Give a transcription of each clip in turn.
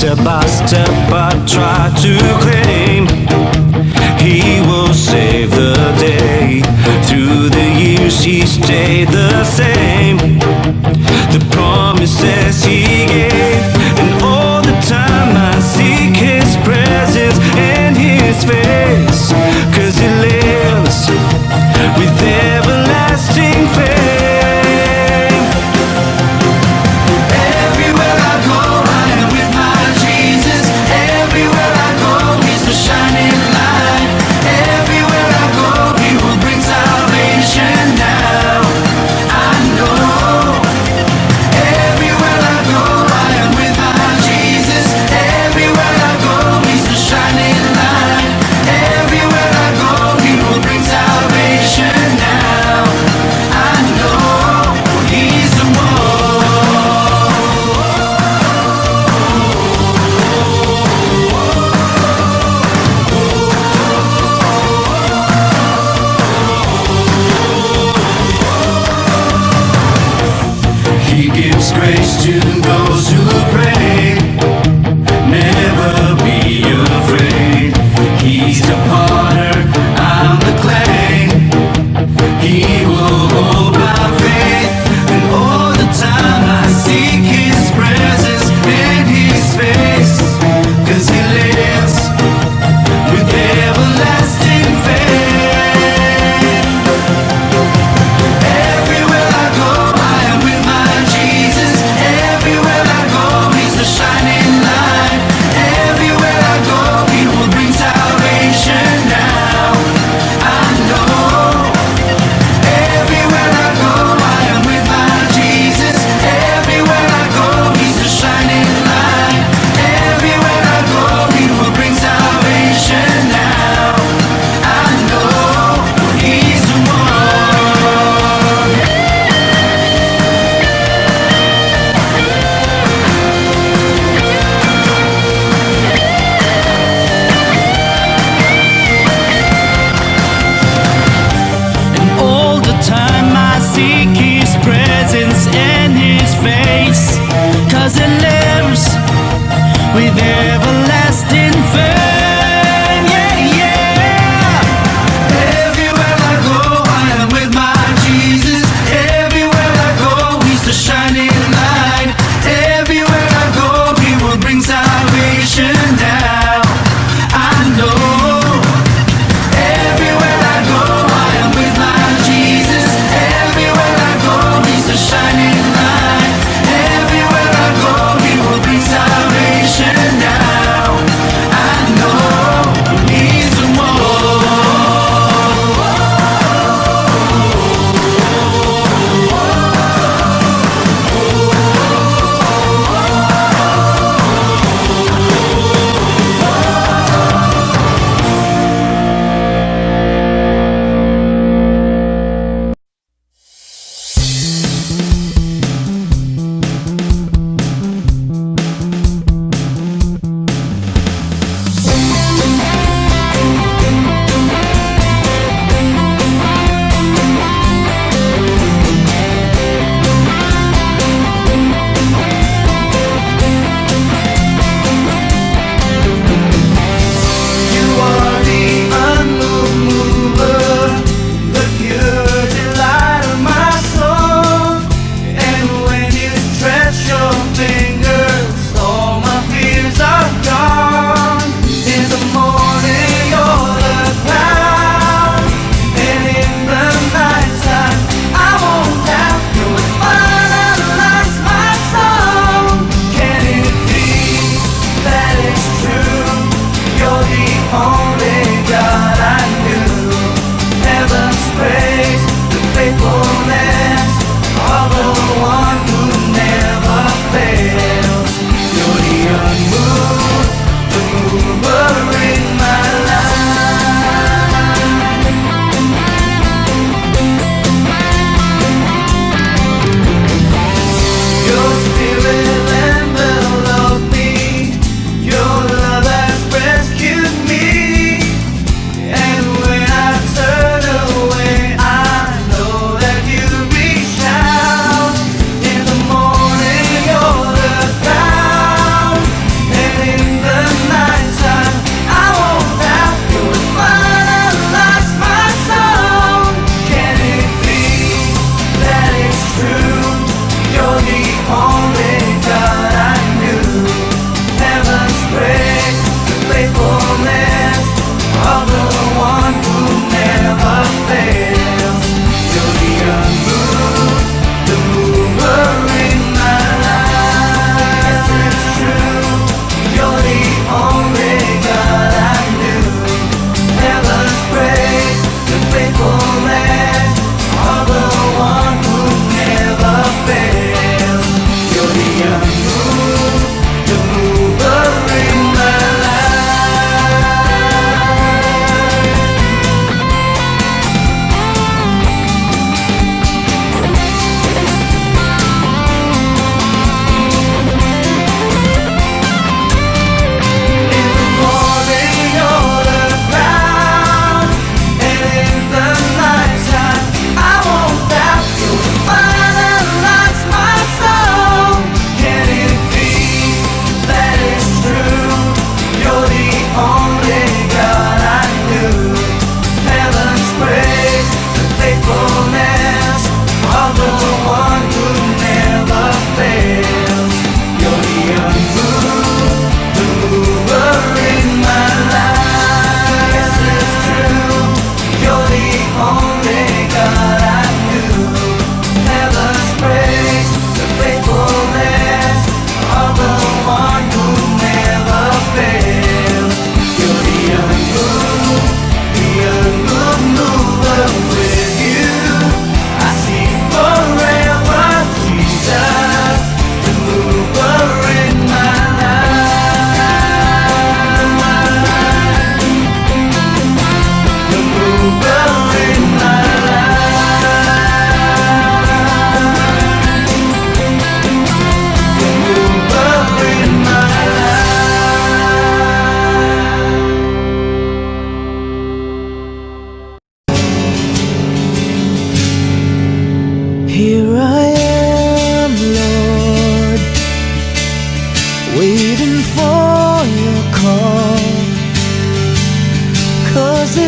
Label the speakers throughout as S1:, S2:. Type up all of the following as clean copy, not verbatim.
S1: Step by step I try to claim He will save the day. Through the years He stayed the same. The promises He gave, and all the time I seek His presence and His face, 'cause He lives with everlasting fame. Everywhere I go, I am with my Jesus. Everywhere I go, He's the shining light. Everywhere I go, He will bring salvation now. I know. Everywhere I go, I am with my Jesus. Everywhere I go, He's the shining light. Everywhere I go, He will bring salvation now. I know He's the one. He gives grace to those who pray. Never be afraid. He's the potter, I'm the clay. He will hold my faith, and all the time I seek His presence and His face, 'cause He lives with everlasting faith. Everywhere I go, I am with my Jesus. Everywhere I go, He's the shine.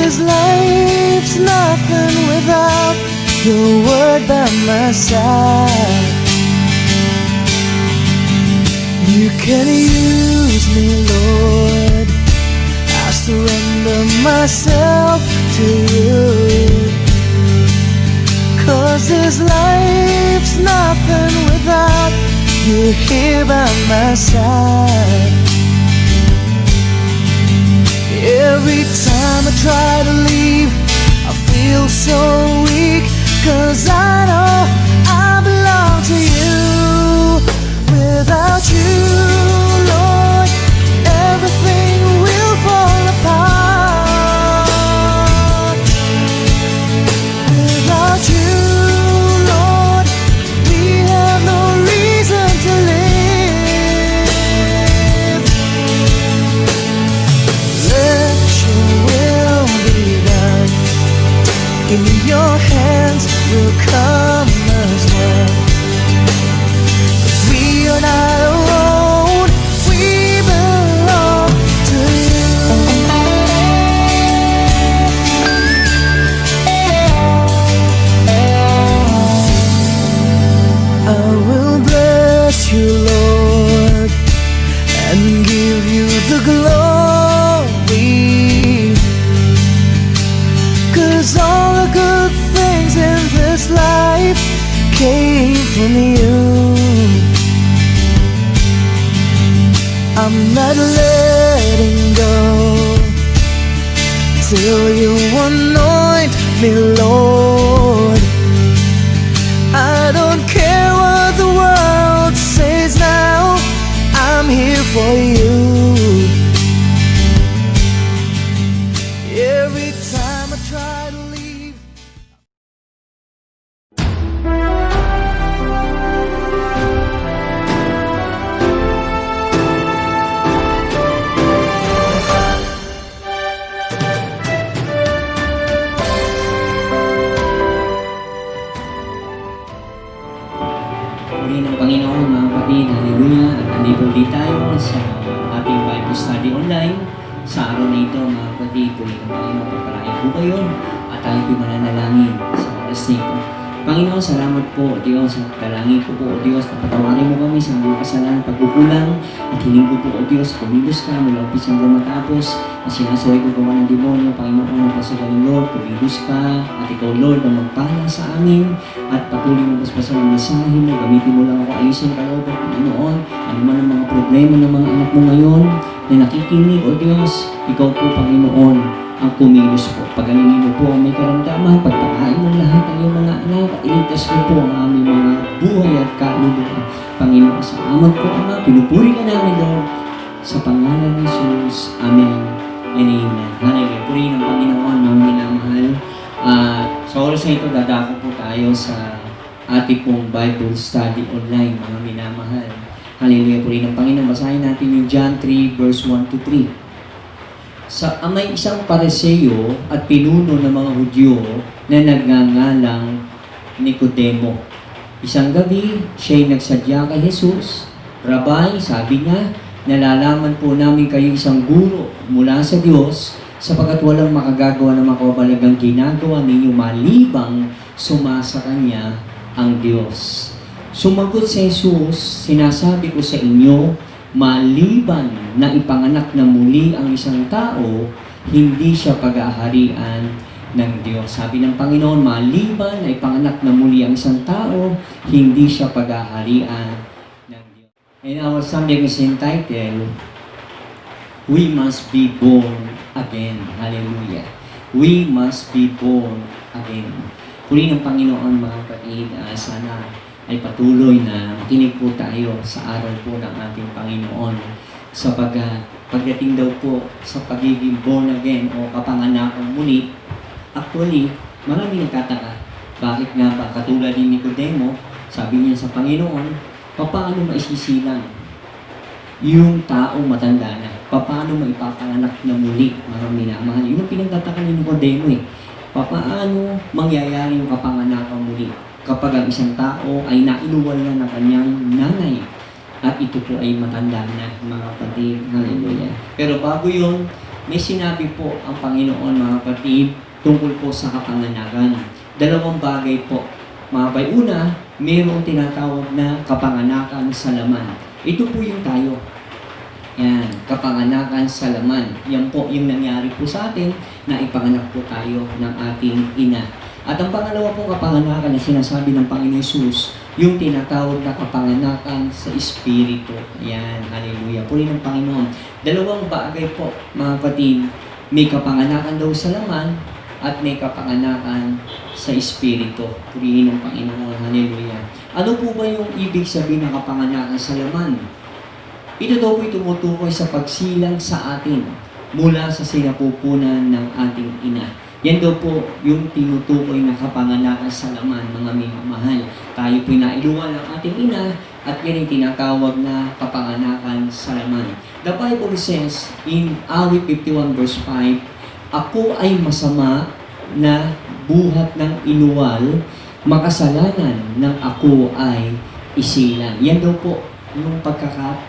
S1: this life's nothing without your word by my side. You can use me, Lord. I surrender myself to you. 'Cause this life's nothing without you here by my side. Every time I try to leave, I feel so weak. 'Cause I know I belong to you. Without you, Lord, everything will fall apart. Without you, Lord, we have no reason to live. Let your will be done. In your hands will come as well. 'Cause we are not alone, we belong to you. I will bless you, Lord, and give you the glory. 'Cause all the good things in this life came from you. I'm not letting go till you anoint me, Lord. I don't care what the world says now, I'm here for you. Every time I try to leave.
S2: Purihin ng Panginoon mga kapatid, hallelujah. At nandito ulit tayo sa ating Bible Study Online. Sa araw na ito mga kapatid, purihin ng Panginoon, pagpalain po kayo at tayo po'y mananalangin sa oras na ito. Panginoon, salamat po, Diyos, at dalangin ko po, Diyos, na patawarin mo kami sa mga kasalanan pagkukulang at hiling ko po, Diyos, kumilos ka mula umpis hanggang matapos na sinasaway ko gawa ng demonyo, Panginoon, ang pasagaling Lord, kumilos ka at ikaw, Lord, na magpala sa amin at patuloy mo basbasan ang mensahe mo, gamitin mo lang ako ayusin ka, Lord, Panginoon, ano man ang mga problema ng mga anak mo ngayon na nakikinig, O Diyos, ikaw po, Panginoon, ang kumilos po. Pagalingin mo po ang may karamdaman, pagpakain mo lahat ng iyong mga anak at iligtas mo po ang aming mga buhay at kaluluwa. Panginoon, salamat po, Ama. Pinupuri ka namin, Lord, sa pangalan ni Jesus. Amen and amen. Hallelujah. Purihin ng Panginoon, mga minamahal. Sa oras na ito, dadako po tayo sa ating pong Bible Study Online, mga minamahal. Hallelujah. Purihin ng Panginoon. Basahin natin yung John 3, verse 1 to 3. May isang Pariseo at pinuno ng mga Hudyo na nagngangalang Nicodemo. Isang gabi, siya'y nagsadya kay Jesus. Rabay, sabi niya, nalalaman po namin kayo isang guro mula sa Diyos sapagkat walang makagagawa ng makabalagang ginagawa ninyo malibang sumasa Kanya ang Diyos. Sumagot si Jesus, sinasabi ko sa inyo, maliban na ipanganak na muli ang isang tao, hindi siya pag-aaharian ng Diyos. Sabi ng Panginoon, maliban na ipanganak na muli ang isang tao, hindi siya pag-aaharian ng Diyos. And our subject is entitled, We Must Be Born Again. Hallelujah. We must be born again. Purihin ng Panginoon mga kapatid, sana ay patuloy na makinig po tayo sa aral po ng ating Panginoon sa pagdating daw po sa pagiging born again o kapanganakang muli. Actually, marami nagtataka. Bakit nga ba katulad ni Nicodemo, sabi niya sa Panginoon, paano maisisilang yung taong matanda na? Paano maipapanganak na muli, mga minamahal? Yun ang pinagtataka ni Nicodemo eh. Paano mangyayari yung kapanganakang muli kapag ang isang tao ay nainuwal na ng kanyang nanay at ito po ay matanda na, mga kapatid. Hallelujah. Pero bago yun, may sinabi po ang Panginoon, mga kapatid, tungkol po sa kapanganakan. Dalawang bagay po. Mga kapatid, una, mayroong tinatawag na kapanganakan sa laman. Ito po yung tayo. Yan, kapanganakan sa laman. Yan po yung nangyari po sa atin na ipanganak po tayo ng ating ina. At ang pangalawa pong kapanganakan na sinasabi ng Panginoon Hesus, yung tinatawag na kapanganakan sa Espiritu. Ayan, hallelujah. Puri ng Panginoon. Dalawang bagay po, mga kapatid. May kapanganakan daw sa laman at may kapanganakan sa Espiritu. Purihin ng Panginoon. Hallelujah. Ano po ba yung ibig sabihin ng kapanganakan sa laman? Ito daw po'y tumutukoy sa pagsilang sa atin mula sa sinapupunan ng ating ina. Yan daw po yung tinutukoy na kapanganakan sa laman, mga minamahal. Tayo po'y nailuwa ng ating ina at yan yung tinatawag na kapanganakan sa laman. The Bible says in Awit 51 verse 5, "Ako ay masama na buhat ng inuwal, makasalanan ng ako ay isilang." Yan daw po yung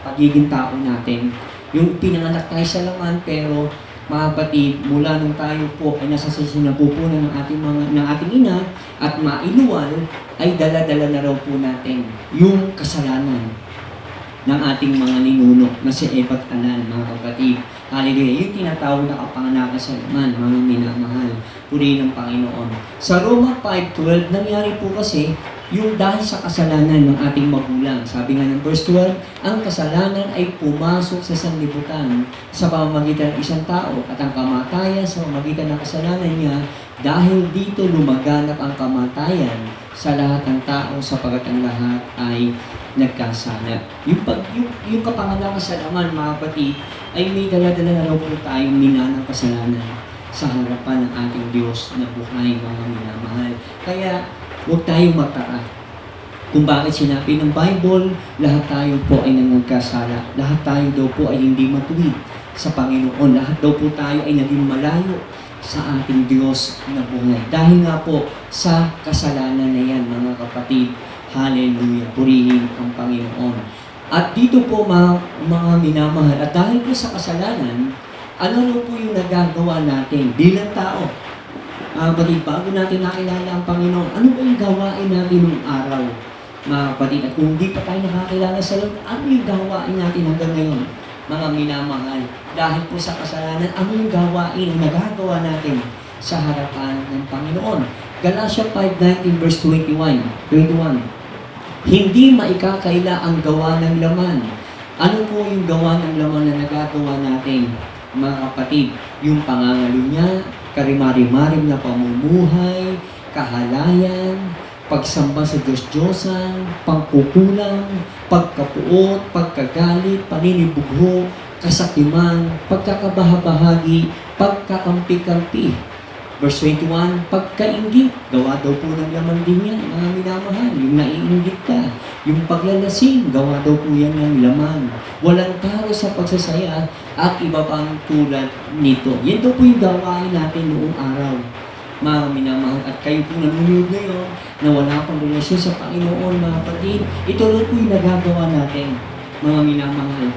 S2: pagiging tao natin. Yung pinanganak tayo sa laman, pero mga kapatid, mula nung tayo po ay nasa sinapupunan ng ating ina at mailuwal, ay dala-dala na raw po natin yung kasalanan ng ating mga ninuno na si Eva at Anan, mga kapatid. Hallelujah. Yung tinatawag na kapanganakan sa laman, mga minamahal. Purihin ng Panginoon. Sa Roma 5:12, nangyari po kasi yung dahil sa kasalanan ng ating magulang. Sabi nga ng verse 12, ang kasalanan ay pumasok sa sanlibutan sa pamamagitan ng isang tao at ang kamatayan sa pamamagitan ng kasalanan niya. Dahil dito lumaganap ang kamatayan sa lahat ng tao sapagat ang lahat ay nagkasala. Yung kapanganakan sa laman, mga kapatid, ay may dala-dala na raw po tayong minanang kasalanan sa harapan ng ating Diyos na buhay, mga minamahal. Kaya, huwag tayong magtaka kung bakit sinabi ng Bible, lahat tayo po ay nangagkasala. Lahat tayo daw po ay hindi matuwid sa Panginoon. Lahat daw po tayo ay naging malayo sa ating Diyos na buhay. Dahil nga po sa kasalanan na yan, mga kapatid. Hallelujah. Purihin ang Panginoon. At dito po mga minamahal, at dahil po sa kasalanan, ano po yung nagagawa natin bilang tao? Kapatid, bago natin nakilala ang Panginoon, ano ba yung gawain natin nung araw? Mga kapatid, at kung hindi pa tayo nakakilala sa Lord, ano yung gawain natin hanggang ngayon? Mga minamahal, dahil po sa kasalanan, ano yung gawain na nagagawa natin sa harapan ng Panginoon? Galatia 5:19 verse 21. Hindi maikakaila ang gawa ng laman. Ano po yung gawa ng laman na nagagawa natin? Mga kapatid, yung pangangalunya, karimari-marim na pamumuhay, kahalayan, pagsamba sa Diyos-Diyosan, pagkukulang, pagkapuot, pagkagalit, paninibugho, kasakiman, pagkakabahabahagi, pagkakampi-kampi. Verse 21, pagkainggit, gawa daw po ng laman din yan, mga minamahal, yung naiinggit ka. Yung paglalasing, gawa daw po yan ng laman. Walang taro sa pagsasaya at iba pang tulad nito. Yan daw po yung gawain natin noong araw, mga minamahal. At kayo po nanonood ngayon na wala pang relasyon sa Panginoon, mga kapatid, ito daw po yung nagagawa natin, mga minamahal.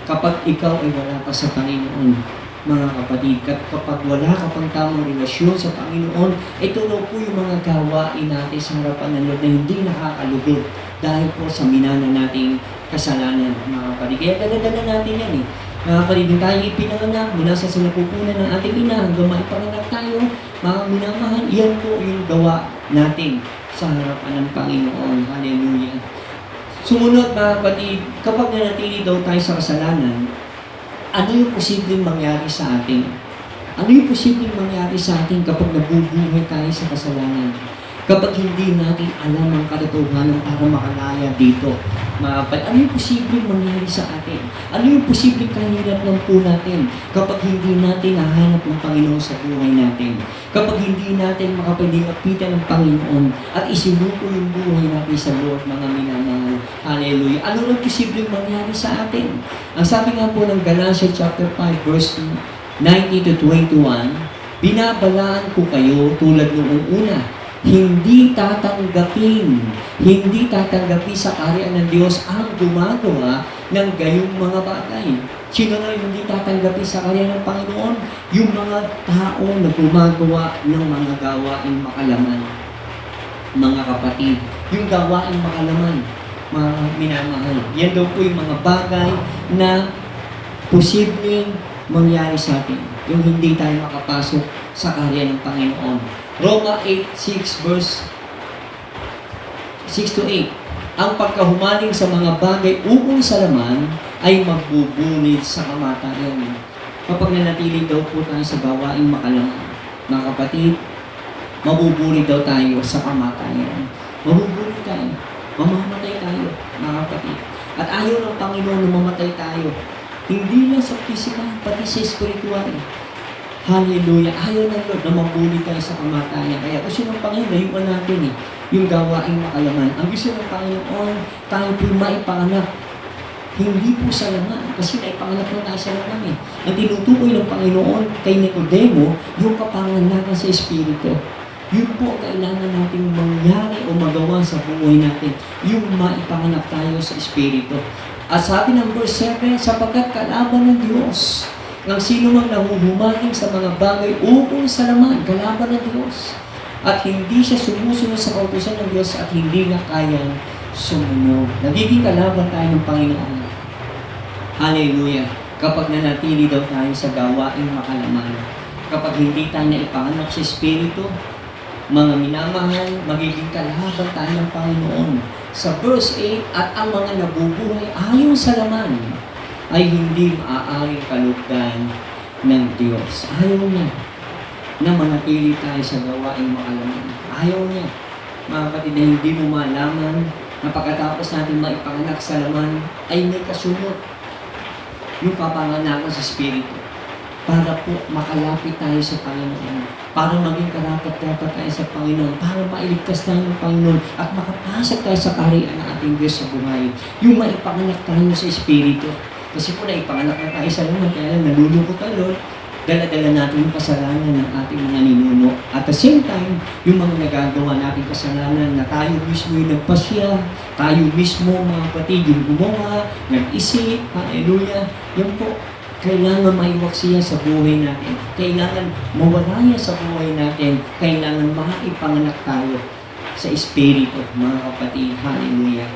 S2: Kapag ikaw ay wala pa sa Panginoon, mga kapatid, kapag wala ka pang tamang relasyon sa Panginoon, ito daw po yung mga gawain natin sa harapan ng Lord na hindi nakakalugod dahil po sa minana nating kasalanan, mga kapatid. Kaya dala-dala natin yan eh. Mga kapatid, nung tayo ipinanganak mula sa sinapupunan ng ating ina hanggang maipanganak tayo, mga minamahal, iyan po yung gawa natin sa harapan ng Panginoon. Hallelujah. Sumunod, mga kapatid, kapag nanatili daw tayo sa kasalanan, ano yung posibleng mangyari sa atin? Ano yung posibleng mangyari sa atin kapag nabubuhay tayo sa kasalanan? Kapag hindi natin alam ang katotohanan para makalaya dito, mga kapatid, ano yung posibleng mangyari sa atin? Ano yung posibleng kahirap po natin kapag hindi natin nahanap ng Panginoon sa buhay natin? Kapag hindi natin makapagdilapitan ng Panginoon at isinuko yung buhay natin sa Lord, mga minamahal. Hallelujah. Ano yung posibleng mangyari sa atin? Ang sabi nga po ng Galatia chapter 5 verse 19 to 21, binabalaan ko kayo tulad noong una, hindi tatanggapin sa kaharian ng Diyos ang gumagawa ng gayong mga bagay. Sino na yung hindi tatanggapin sa karya ng Panginoon? Yung mga tao na gumagawa ng mga gawaing makalaman. Mga kapatid, yung gawaing makalaman, mga minamahal. Yan daw po yung mga bagay na posibleng mangyari sa atin. Yung hindi tayo makapasok sa karya ng Panginoon. Roma 8:6 verse 6 to 8. Ang pagkahumaling sa mga bagay ukol sa laman ay magbubunid sa kamatayan. Kapag nanatili daw po tayo sa gawaing makalaman, mga kapatid, mabubunid daw tayo sa kamatayan. Mabubunid tayo. Mamamatay tayo, mga kapatid. At ayaw ng Panginoon na mamatay tayo. Hindi lang sa physical, pati sa spiritual. Hallelujah. Ayaw ng Lord na mabunid tayo sa kamatayan. Kaya gusto ng Panginoon, layuan natin yung gawaing makalaman. Ang gusto ng Panginoon, tayo po maipanganak. Hindi po sa laman, kasi naipanganak na tayo sa laman Ang tinutukoy ng Panginoon kay Nicodemo, yung kapanganakan sa Espiritu. Yun po ang kailangan natin mangyari o magawa sa buhay natin. Yung maipanganak tayo sa Espiritu. At sabi ng verse 7, sapagkat kalaban ng Diyos, ng sino mang nahuhumaling sa mga bagay ukol sa laman, kalaban ng Diyos. At hindi siya sumusunod sa kautusan ng Diyos at hindi na kayang sumunod. Nagiging kalaban tayo ng Panginoon. Hallelujah. Kapag nanatili daw tayo sa gawaing makalaman. Kapag hindi tayo naipanganak sa Espiritu, mga minamahal, magiging kalaban tayo ng Panginoon. Sa verse 8, at ang mga nabubuhay ayon sa laman ay hindi maaaring kalugdan ng Diyos. Ayaw niya na manatili tayo sa gawaing makalaman. Ayaw niya, mga kapatid, na hindi mo malaman na pagkatapos natin maipanganak sa laman ay may kasunod yung kapanganakan sa Espiritu para po makalapit tayo sa Panginoon, para maging karapat-dapat tayo sa Panginoon, para mailigtas tayo ng Panginoon at makapasok tayo sa kaharian ng ating Diyos sa buhay. Yung maipanganak tayo sa Espiritu. Kasi po naipanganak na tayo sa laman, kaya lang nalulungkot ang Lord, dala-dala natin yung kasalanan ng ating mga ninuno. At the same time, yung mga nagagawa natin kasalanan na tayo mismo yung nagpasya, tayo mismo mga kapatid yung gumawa, nag-isip, hallelujah, yun po, kailangan maiwaksiya sa buhay natin. Kailangan mawala yan sa buhay natin. Kailangan maipanganak tayo sa Espiritu, mga kapatid, hallelujah.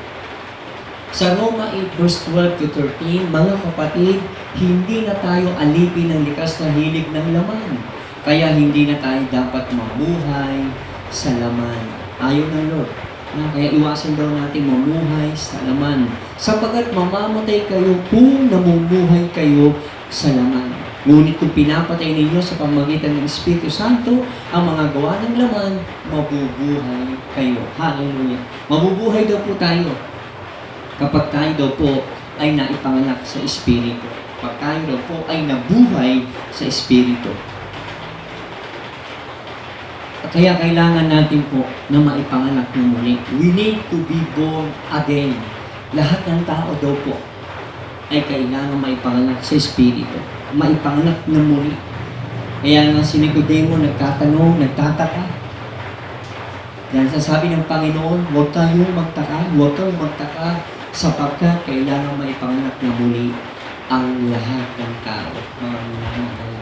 S2: Sa Roma 8 verse 12 to 13, mga kapatid, hindi na tayo alipin ng likas na hilig ng laman. Kaya hindi na tayo dapat mamuhay sa laman. Ayaw ng Lord. Kaya iwasan daw natin mamuhay sa laman. Sapagat mamamatay kayo kung namumuhay kayo sa laman. Ngunit kung pinapatay ninyo sa pamamagitan ng Espiritu Santo, ang mga gawa ng laman, mabubuhay kayo. Hallelujah. Mabubuhay daw po tayo kapag tayo daw po ay naipanganak sa Espiritu. Kapag tayo daw po ay nabuhay sa Espiritu. Kaya kailangan natin po na maipanganak na muli. We need to be born again. Lahat ng tao daw po ay kailangan maipanganak sa Espiritu. Maipanganak na muli. Kaya nga si Nicodemo nagtatanong, nagtataka. Yan sasabi ng Panginoon, huwag kayong magtaka, sapagkat kailangan maipanganak na muli ang lahat ng tao, mga minamahal.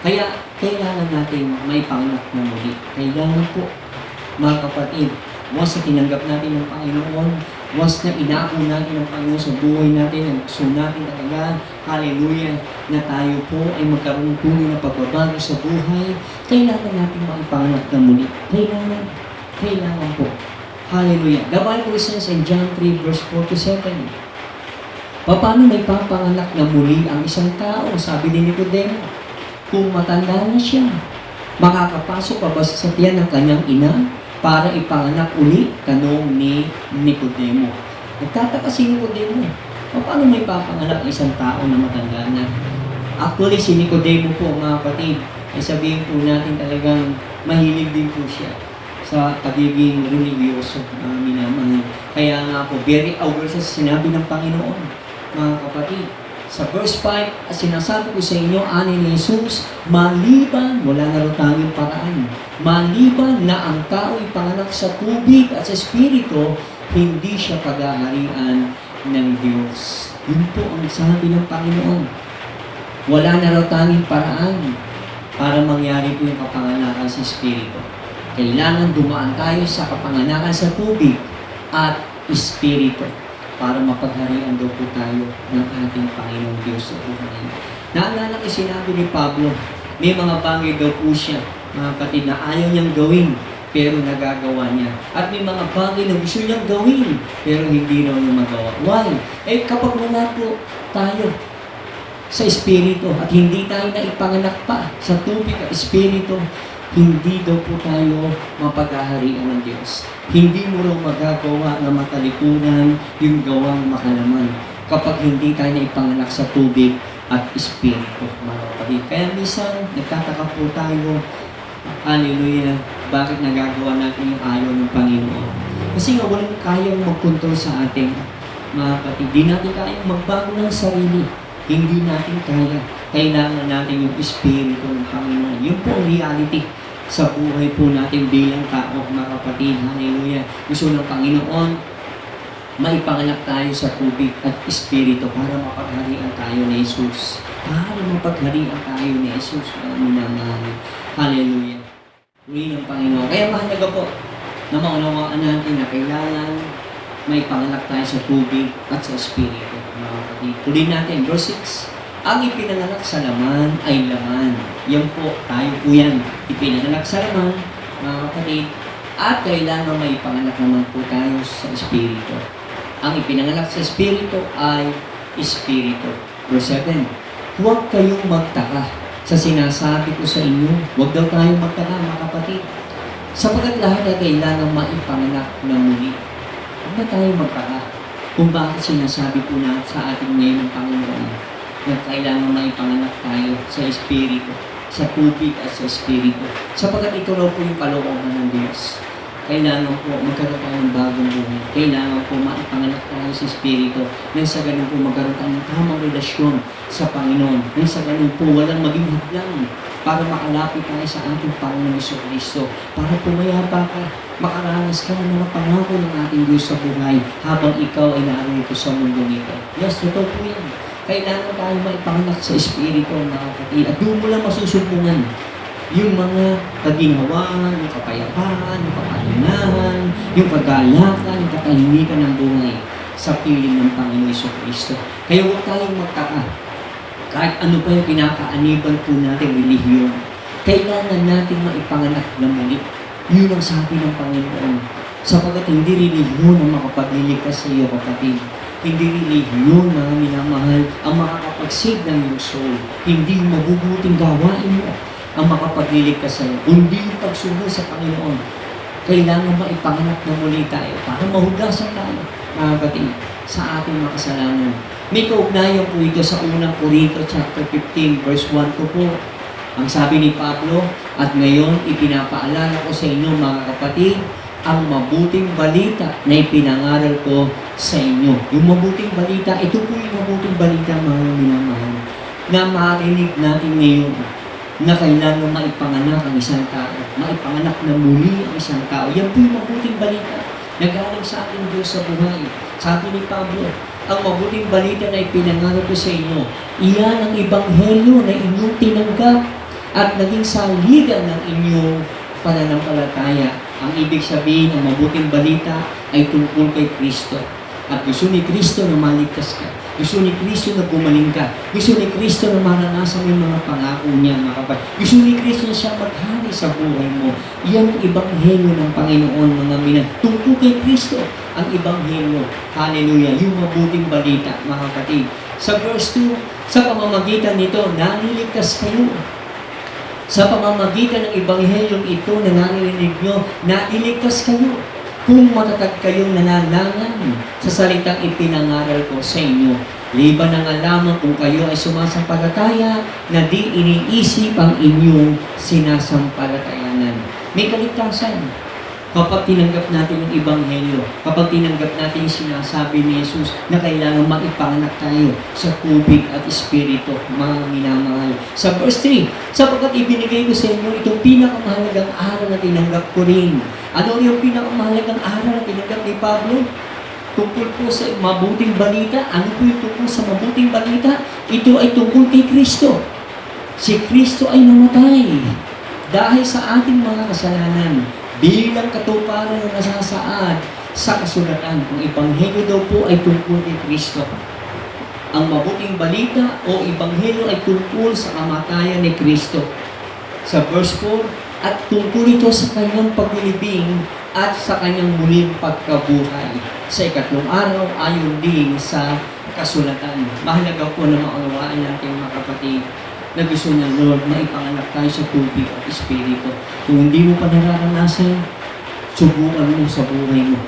S2: Kaya kailangan natin maipanganak na muli. Kailangan po, mga kapatid, once na tinanggap natin ng Panginoon, once na inaako natin ng Panginoon sa buhay natin, ang gusto natin talaga, hallelujah, na tayo po ay magkaroon tunay na pagbabago sa buhay, kailangan natin maipanganak na muli. Kailangan po. Hallelujah. The Bible says in John 3 verse 4 to 7, paano may papanganak na muli ang isang tao? Sabi ni Nicodemo, kung matanda na siya, makakapasok pa ba sa tiyan ng kanyang ina para ipanganak uli? Tanong ni Nicodemo. Nagtataka si Nicodemo, paano may papanganak ang isang tao na matanda na? Actually, si Nicodemo po, mga kapatid, ay sabihin po natin talagang mahilig din po siya sa pagiging religyoso na minamahal. Kaya nga po, very aware sa sinabi ng Panginoon, mga kapatid. Sa verse 5, sinasabi ko sa inyo, ani ni Jesus, maliban, wala na rin tayong paraan, maliban na ang tao ipanganak sa tubig at sa Espiritu, hindi siya paghaharian ng Diyos. Yun po ang sabi ng Panginoon. Wala na raw tanging paraan para mangyari po yung kapanganakan sa Espiritu. Kailangan dumaan tayo sa kapanganakan sa tubig at Espiritu para mapagharian daw po tayo ng ating Panginoong Diyos sa buhay. Naalala ko sinabi ni Pablo, may mga bagay daw po siya, mga kapatid, na ayaw niyang gawin, pero nagagawa niya. At may mga bagay na gusto niyang gawin, pero hindi raw niya magawa. Why? Kapag wala po tayo sa Espiritu at hindi tayo na ipanganak pa sa tubig at Espiritu, hindi daw po tayo mapaghaharian ng Diyos. Hindi mo raw magagawa na matalikuran yung gawang makalaman kapag hindi tayo na ipanganak sa tubig at Espiritu, mga kapatid. Kaya minsan, nagtataka po tayo, hallelujah, bakit nagagawa natin yung ayaw ng Panginoon? Kasi nga walang kayang magkontrol sa atin, mga kapatid. Hindi natin kayang magbago ng sarili. Hindi natin kaya. Kailangan natin yung Espiritu ng Panginoon. Yun po ang reality sa buhay po natin bilang tao, mga kapatid. Hallelujah. Gusto ng Panginoon, maipanganak tayo sa tubig at Espiritu para mapagharian tayo ni Jesus. Para mapagharian tayo ni Jesus. Hallelujah. Uri ng Panginoon. Kaya mahalaga po na maunawaan natin na kailangan maipanganak tayo sa tubig at sa Espiritu. Mga kapatid. Tuloy natin, verse 6. Ang ipinanganak sa laman ay laman. Yan po, tayo po yan. Ipinanganak sa laman, mga kapatid, at kailangan may panganak naman po tayo sa Espiritu. Ang ipinanganak sa Espiritu ay Espiritu. Verse 7. Huwag kayong magtaka sa sinasabi ko sa inyo. Huwag daw tayong magtaka, mga kapatid. Sapagkat lahat ay kailangan maipanganak na muli. Huwag na tayong magtaka kung bakit sinasabi po na sa ating ngayon ng Panginoon na kailangan maipanganak tayo sa Espiritu, sa tubig at sa Espiritu. Sapagkat ito raw po yung kalooban ng Diyos. Kailangan po magkaroon tayo ng bagong buhay. Kailangan po maipanganak tayo sa Espiritu. Nang sa ganun po magkaroon tayo ng tamang relasyon sa Panginoon. Nang sa ganun po walang maging hadlang para makalapit tayo sa ating Panginoon Kristo. Para pumayapa ka, makaranas ka ng mga pangako ng ating Diyos sa buhay habang ikaw ay naarito sa mundo nito. Yes, totoo po yan. Kailangan tayo maipanganak sa Espiritu, mga kapatid. At doon mo lang masusupungan yung mga kaginhawaan, yung kapayapaan, yung kapahingahan, yung kagalakan, yung katahimikan ng buhay sa piling ng Panginoon Kristo. Kaya huwag tayong magtaka. Kahit ano pa yung pinakaaniban po natin relihiyon, kailangan natin maipanganak na muli. Yun ang sabi ng Panginoon. Sapagkat hindi relihiyon ang makapagliligtas sa iyo, kapatid. Hindi relihiyon, mga minamahal, ang makakapag-save ng iyong soul. Hindi yung mabubuting gawain mo ang makapagliligtas sa iyo. Hindi yung pagsunod sa Panginoon. Kailangan maipanganak na muli tayo para mahugasan tayo, mga kapatid, sa ating mga kasalanan. May kaugnayan po ito sa unang Korinto chapter 15, verse 1 po. Ang sabi ni Pablo, at ngayon ipinapaalala ko sa inyo, mga kapatid, ang mabuting balita na ipinangaral ko sa inyo. Yung mabuting balita, ito po yung mabuting balita, mga minamahal, na marinig natin ngayon na kailangan maipanganak ang isang tao. Maipanganak na muli ang isang tao. Yan po yung mabuting balita na galing sa ating Diyos sa buhay. Sabi ni Pablo, ang mabuting balita na ipinangaral ko sa inyo, iyan ang ebanghelyo na inyong tinanggap at naging saligan ng inyong pananampalataya. Ang ibig sabihin ng mabuting balita ay tungkol kay Kristo. At gusto ni Kristo na maligtas ka. Gusto ni Kristo na gumaling ka. Gusto ni Kristo na maranasan yung mga pangako niya, mga kapatid. Gusto ni Kristo na siya maghari sa buhay mo. Iyan ang ebanghelyo ng Panginoon, mga minamahal. Tungkol kay Kristo ang ebanghelyo. Hallelujah. Yung mabuting balita, mga kapatid. Sa verse 2, sa pamamagitan nito, naliligtas kayo. Sa pamamagitan ng ebanghelyong ito na naririnig nyo, nailigtas kayo. Kung matatag kayong nananangan sa salitang ipinangaral ko sa inyo, liban na nga lamang kung kayo ay sumasampalataya na di iniisip ang inyong sinasampalatayanan. May kaligtasan. Kapag tinanggap natin yung ebanghelyo, kapag tinanggap natin yung sinasabi ni Jesus na kailangan maipanganak tayo sa tubig at Espiritu, mga minamahal. Sa verse 3, sapagkat ibinigay ko sa inyo itong pinakamahalagang aral na tinanggap ko rin. Ano yung pinakamahalagang aral na tinanggap ni Pablo? tungkol po sa mabuting balita. Ano po yung tungkol sa mabuting balita? Ito ay tungkol kay Kristo. Si Kristo ay namatay dahil sa ating mga kasalanan bilang katuparan na nasasaad sa kasulatan. Ang Ebanghelyo daw po ay tungkol kay Kristo. Ang mabuting balita o Ebanghelyo ay tungkol sa kamatayan ni Kristo. Sa verse 4, at tungkol ito sa kanyang paglilibing at sa kanyang muling pagkabuhay. Sa ikatlong araw, ayon din sa kasulatan. Mahalaga po na maunawaan natin mga kapatid na gusto ng Lord na ipanganak tayo sa tubig at Espiritu. Kung hindi mo pa nararanasan, subukan mo sa buhay mo.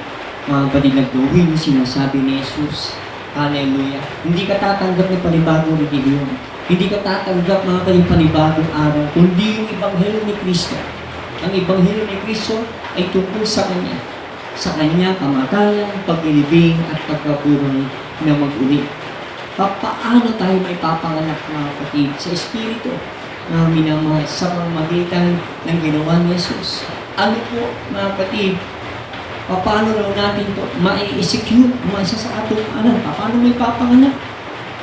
S2: Mga kapatid, nagawin yung sinasabi ni Jesus. Hallelujah. Hindi ka tatanggap ng panibagong religiyon. Hindi ka tatanggap mga kapatid panibagong araw, kundi yung Ebanghelyo ni Kristo. Ang Ebanghelyo ni Kristo ay tungkol sa Kanya. Sa Kanya, kamatayan, paglilibing at pagkabuhay na mag-uli. Paano tayo may papanganak mga kapatid sa Espiritu na minamahal sa pamamagitan ng ginawa ni Jesus? Ano po mga kapatid? Paano raw natin ito ma-execute, maisa sa atong anak? Paano may papanganak?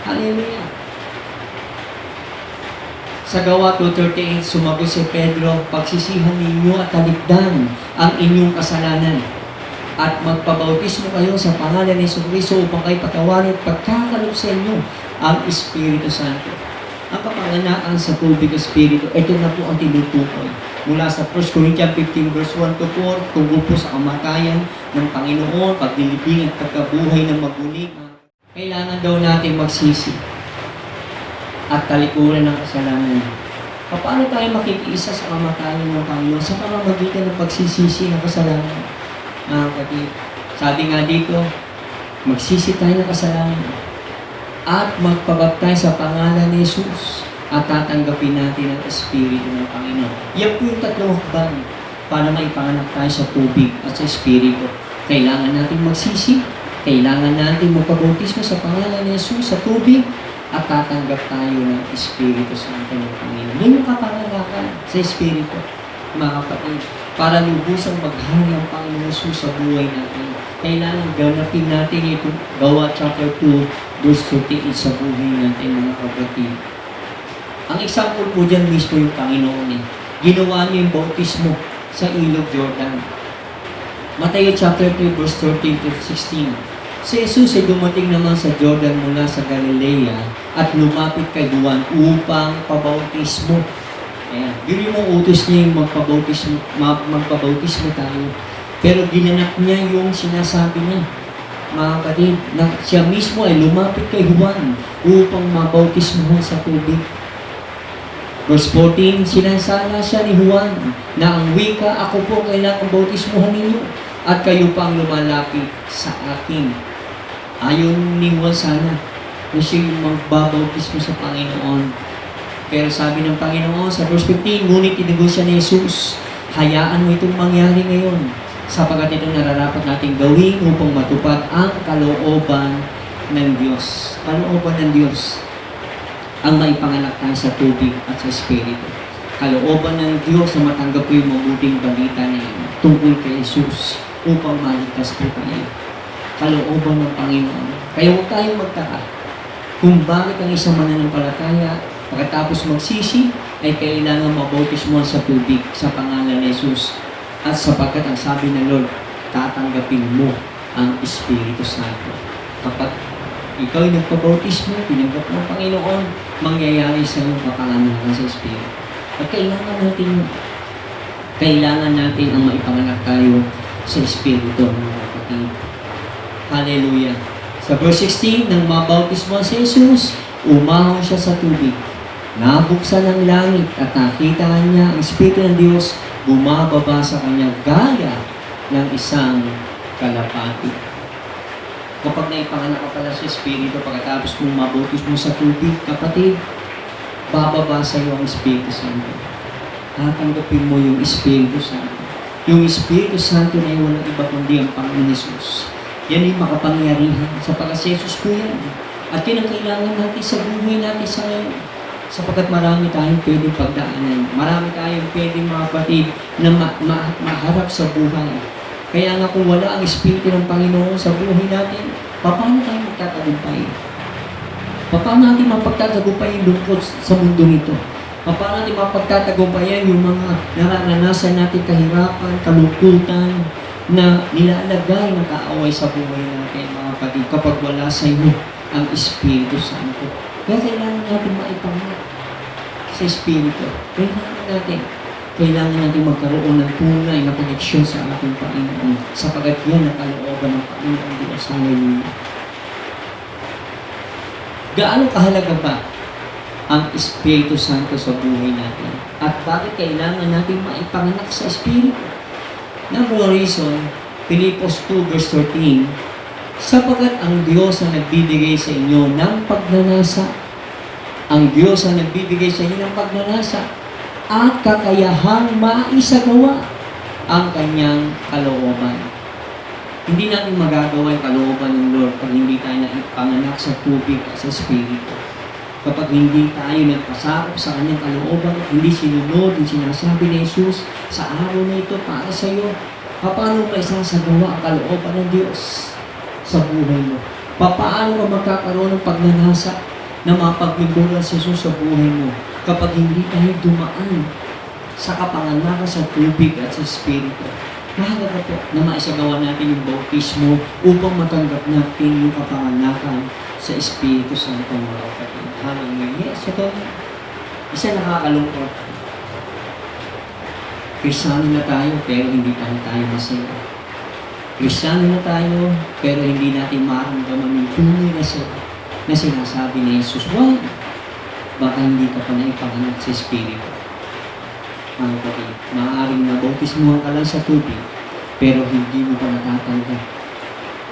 S2: Hallelujah. Sa Gawa 2:38, sumagot si Pedro, pagsisihan ninyo at talikdan ang inyong kasalanan at magpabautismo kayo sa pangalan ni Jesucristo upang kayo patawarin at pagkakalob sa inyo ang Espiritu Santo. Ang kapanganakan sa tubig at Espiritu, ito na po ang tinutukoy. Mula sa 1 Corinthians 15 verse 1 to 4, tungkol po sa kamatayan ng Panginoon, paglilibing at pagkabuhay ng maguling. Kailangan daw natin magsisi at talikuran ng kasalanan. Paano tayo makikiisa sa kamatayan ng Panginoon sa pamamagitan ng pagsisisi ng kasalanan? Mga kapatid, sabi nga dito, magsisi tayo ng kasalanan at magpabaptize sa pangalan ni Jesus at tatanggapin natin ang Espiritu ng Panginoon. Yan po yung tatlong hakbang para maipanganak tayo sa tubig at sa Espiritu. Kailangan natin magsisi, kailangan natin magpabautismo sa pangalan ni Jesus sa tubig, at tatanggap tayo ng Espiritu Santo ng Panginoon. Yun yung kapanganakan sa Espiritu, mga kapatid. Para lubusang maghari ang Panginoon Jesus sa buhay natin. Kailangan ganapin natin ito, Gawa chapter 2, verse 38 sa buhay natin, mga kapatid. Ang example po dyan mismo yung Panginoon. Ginawa niya yung bautismo sa ilog Jordan. Matthew chapter 3, verse 13 to 16. Si Jesus ay dumating naman sa Jordan mula sa Galilea at lumapit kay Juan upang pabautismo. Ayan. Yun yung utos niya yung magpabautismo tayo. Pero ginanap niya yung sinasabi niya. Mga kapatid, na siya mismo ay lumapit kay Juan upang mabautismohan sa tubig. Verse 14, sinasala siya ni Juan na ang wika, ako po kailangang bautismohan ninyo at kayo pang lumalapit sa akin. Ayon ni Juan sana na siya yung magbabautismo sa Panginoon. Pero sabi ng Panginoon sa verse 15, ngunit tinagot siya ni Jesus, hayaan mo itong mangyari ngayon sapagkat ito nararapat nating gawin upang matupad ang kalooban ng Diyos. Kalooban ng Diyos ang maipanganak tayo sa tubig at sa Espiritu. Kalooban ng Diyos na matanggap ko yung mabuting balita niya tungkol kay Jesus upang maligtas po tayo. Kalooban ng Panginoon. Kaya huwag tayong magtaka kung bakit ang isang mananampalataya pagkatapos magsisi ay kailangan mabautismo sa tubig sa pangalan ni Jesus. At sapagkat ang sabi ng Lord, tatanggapin mo ang Espiritu Santo. Kapag ikaw ay nagpabautismo, tinanggap ng Panginoon, mangyayari sa iyong kapanganakan sa Espiritu. At kailangan natin ang maipanganak tayo sa Espiritu, mga kapatid. Hallelujah. Sa verse 16, nang mabautismo si Jesus, umahon siya sa tubig. Nabuksan ang langit at nakita niya ang Espiritu ng Diyos bumababa sa kanya gaya ng isang kalapati. Kapag naipanganak ka pala sa Espiritu, pagkatapos mong mabautismo sa tubig, kapatid, bababa sa iyo ang Espiritu Santo. Tatanggapin mo yung Espiritu Santo. Yung Espiritu Santo na yung walang iba kundi ang Panginoon Jesus. Yan yung makapangyarihan sapagkat si Jesus po yan. At yun ang kailangan natin sa buhay natin sa ngayon. Sapagkat marami tayong pwedeng pagdaanan. Marami tayong pwedeng mga kapatid na maharap sa buhay. Kaya nga kung wala ang Espiritu ng Panginoon sa buhay natin, paano tayo magtatagumpay? Paano natin mapagtatagumpay yung lungkot sa mundo nito? Paano natin mapagtatagumpayan yung mga nararanasan natin kahirapan, kalungkutan, na nilalagay ng kaaway sa buhay natin, mga kapatid, kapag wala sa iyo ang Espiritu Santo. Kaya kailangan natin maipanganak sa Espiritu. Kailangan natin magkaroon ng tunay na koneksyon sa ating Panginoon, sapagkat yan ang kalooban ng Panginoon Diyos. Hallelujah. Gaano kahalaga ba ang Espiritu Santo sa buhay natin? At bakit kailangan natin maipanganak sa Espiritu? Number one reason, Filipos 2 verse 13, sapagkat ang Diyos ang nagbibigay sa inyo ng pagnanasa. Ang Diyos ang nagbibigay sa inyo ng pagnanasa at kakayahang maisagawa ang kanyang kalooban. Hindi natin magagawa yung kalooban ng Lord pag hindi tayo naipanganak sa tubig at sa Espiritu. Kapag hindi tayo nagpasakop sa kanyang kalooban at hindi sinunod yung sinasabi ni Jesus sa araw na ito para sa iyo, paano mo isasagawa ang kalooban ng Diyos sa buhay mo? Paano ka magkakaroon ng pagnanasa na mapaglingkuran si Jesus sa buhay mo kapag hindi tayo dumaan sa kapanganakan sa tubig at sa Espiritu? Mahalaga po na maisagawa natin yung bautismo upang matanggap natin yung kapanganakan sa Espiritu Santo, mga kapatid. Hallelujah. Yes, ito isa nakakalungkot. Kristiyano na tayo pero hindi tayo masaya. Kristiyano na tayo pero hindi natin maramdaman yung tunay na saya na sinasabi ni Jesus. Why? Baka hindi ka pa naipanganak sa Espiritu. Mga kapatid, maaaring nabautismuhan ka lang sa tubig, pero hindi mo pa natatanggap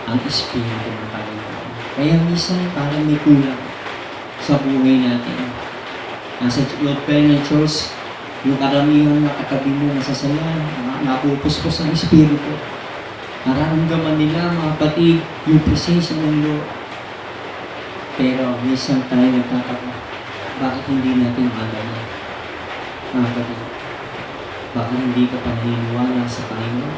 S2: ang Espiritu ng Panginoon. Kaya minsan parang may kulang sa buhay natin. Nasa loob kayo ng church, yung karamihan na katabi mo masasaya, napupuspos ang Espiritu. Nararamdaman nila, mga kapatid, yung presensya ng Lord. Pero minsan tayo nagtataka, bakit hindi natin magawa? Mga kapatid, baka hindi ka pa naniniwala sa Panginoon.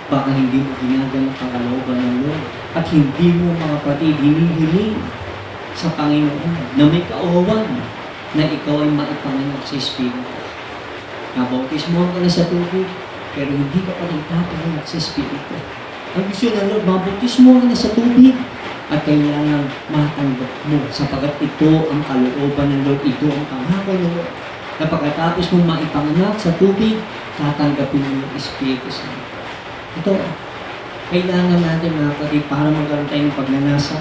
S2: Baka hindi mo ginagawa ang kalooban ng Lord. At hindi mo, mga kapatid, hinihiling sa Panginoon na may kauhawan na ikaw ay maipanganak sa Espiritu. Nabautismuhan ka na sa tubig, pero hindi ka pa nagpapanganak sa Espiritu. Ang gusto ng Lord, mabautismuhan ka na sa tubig, at kailangan matanggap mo sapagkat ito ang kalooban ng Lord, ito ang pangako ng Lord. Na pagkatapos mong maipanganak sa tubig, tatanggapin mo yung Espiritu Santo. Ito, kailangan natin, mga kapatid, para magkaroon tayo ng pagnanasa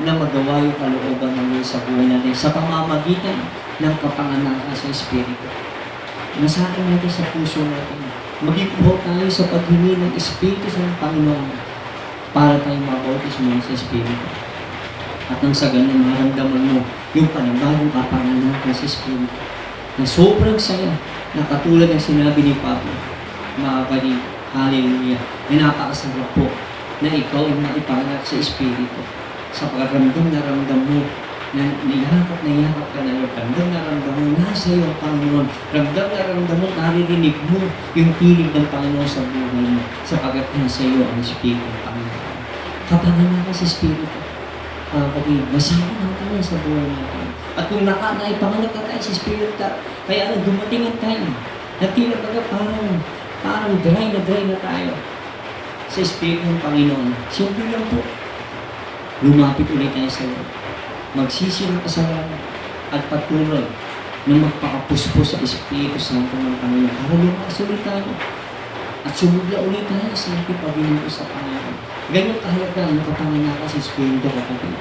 S2: na magawa yung kalooban ng Lord sa buhay natin sa pamamagitan ng kapanganakan sa Espiritu. Masakin natin sa puso natin. Magikuho tayo sa paghingi ng Espiritu sa Panginoon para tayong mabautismo sa Espiritu. At nang sa ganun, maramdaman mo yung panibagong kapanganakan sa Espiritu na sobrang saya, na katulad ng sinabi ni Pablo, mga kapatid, hallelujah, na napakasarap po na ikaw ay maipanganak sa Espiritu. Sa pagramdam na ramdam mo na niyakap ka na Lord, ramdam na ramdam mo nasa iyo ang Panginoon, ramdam na ramdam mo, naririnig mo yung tinig ng Panginoon sa buhay mo, sapagkat nasa iyo ang Espiritu ng Panginoon. Kapanganakan sa Espiritu, kapatid, masaya natin yan sa buhay natin. At kung naipanganak ka tayo sa Espiritu, kaya dumating ang time na tila baga parang dry na tayo sa Espiritu ng Panginoon. Siyempre lang po, lumapit ulit tayo sa Lord. Magsisi ng kasalanan at patuloy na magpakapuspo sa Espiritu Santo ng Panginoon para lumakas ulit tayo at sumugla ulit tayo sa ating paghinto sa Panginoon. Ganyan kahalaga ang kapanganakan sa Espiritu, kapatid.